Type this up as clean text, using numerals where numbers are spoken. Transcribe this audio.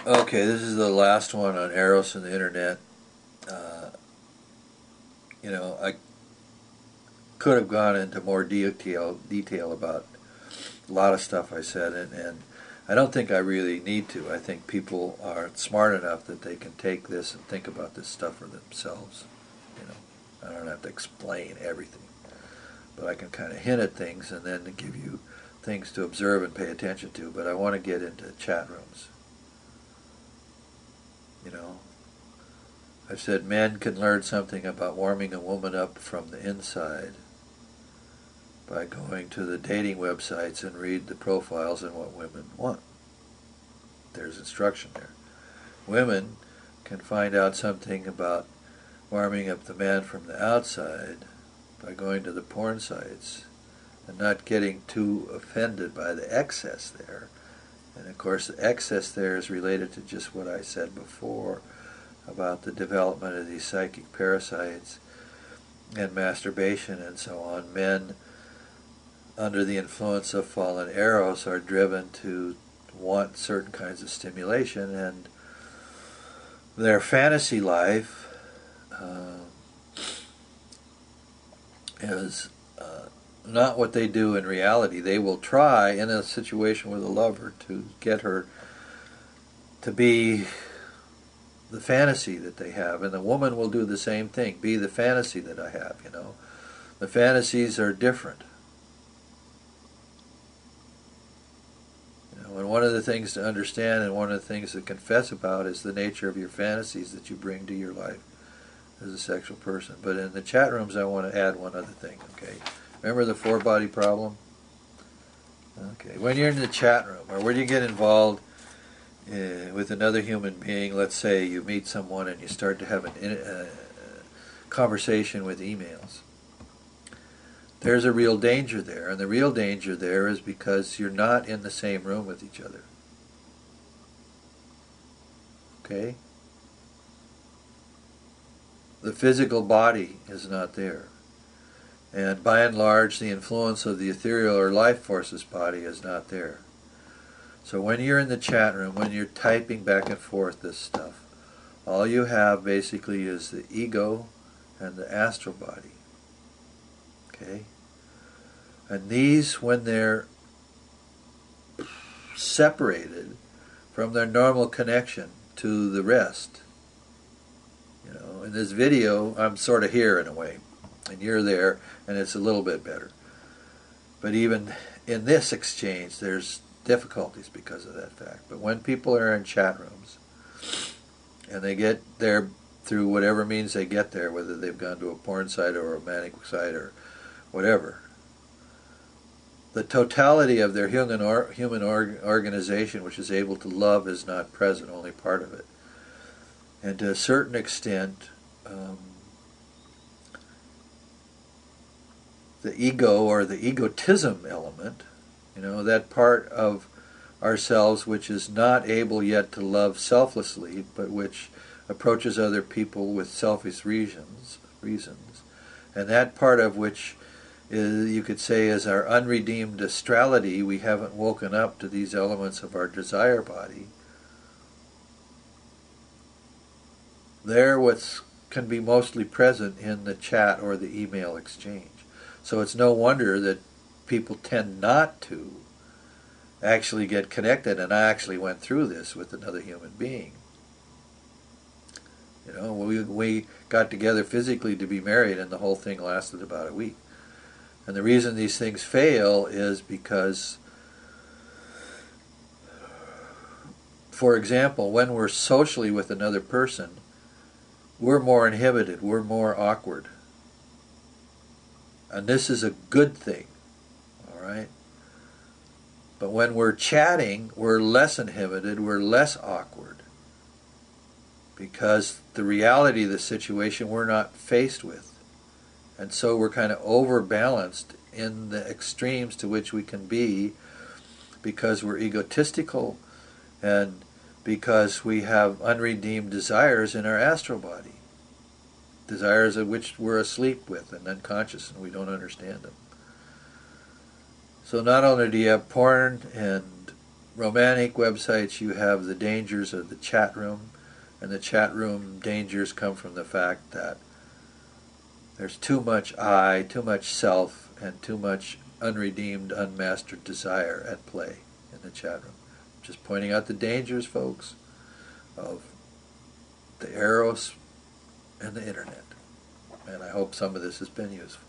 Okay, this is the last one on Eros and the internet. Uh, I could have gone into more detail about a lot of stuff I said, and I don't think I really need to. I think people are smart enough that they can take this and think about this stuff for themselves. You know, I don't have to explain everything, but I can kind of hint at things and then give you things to observe and pay attention to. But I want to get into chat rooms. You know, I've said men can learn something about warming a woman up from the inside by going to the dating websites and read the profiles and what women want. There's instruction there. Women can find out something about warming up the man from the outside by going to the porn sites and not getting too offended by the excess there. And of course the excess there is related to just what I said before about the development of these psychic parasites and masturbation and so on. Men under the influence of fallen Eros are driven to want certain kinds of stimulation, and their fantasy life is not what they do in reality. They will try in a situation with a lover to get her to be the fantasy that they have, and the woman will do the same thing, be the fantasy that I have. The fantasies are different. And one of the things to understand and one of the things to confess about is the nature of your fantasies that you bring to your life as a sexual person. But in the chat rooms, I want to add one other thing, okay? Remember the four-body problem? Okay, when you're in the chat room, or when you get involved with another human being, let's say you meet someone and you start to have a conversation with emails, there's a real danger there, and the real danger there is because you're not in the same room with each other. Okay? The physical body is not there. And by and large, the influence of the ethereal or life forces body is not there. So when you're in the chat room, when you're typing back and forth this stuff, all you have basically is the ego and the astral body. Okay? And these, when they're separated from their normal connection to the rest, in this video, I'm sort of here in a way, and you're there, and it's a little bit better. But even in this exchange, there's difficulties because of that fact. But when people are in chat rooms, and they get there through whatever means they get there, whether they've gone to a porn site or a romantic site or whatever, the totality of their human organization, which is able to love, is not present, only part of it. And to a certain extent, the ego or the egotism element, that part of ourselves which is not able yet to love selflessly, but which approaches other people with selfish reasons, and that part of which is, you could say, is our unredeemed astrality. We haven't woken up to these elements of our desire body. They're what can be mostly present in the chat or the email exchange. So it's no wonder that people tend not to actually get connected, and I actually went through this with another human being. We got together physically to be married, and the whole thing lasted about a week. And the reason these things fail is because, for example, when we're socially with another person, we're more inhibited, we're more awkward. And this is a good thing, all right? But when we're chatting, we're less inhibited, we're less awkward, because the reality of the situation we're not faced with. And so we're kind of overbalanced in the extremes to which we can be, because we're egotistical and because we have unredeemed desires in our astral body. Desires of which we're asleep with and unconscious, and we don't understand them. So not only do you have porn and romantic websites, you have the dangers of the chat room, and the chat room dangers come from the fact that there's too much I, too much self, and too much unredeemed, unmastered desire at play in the chat room. Just pointing out the dangers, folks, of the Eros and the internet. And I hope some of this has been useful.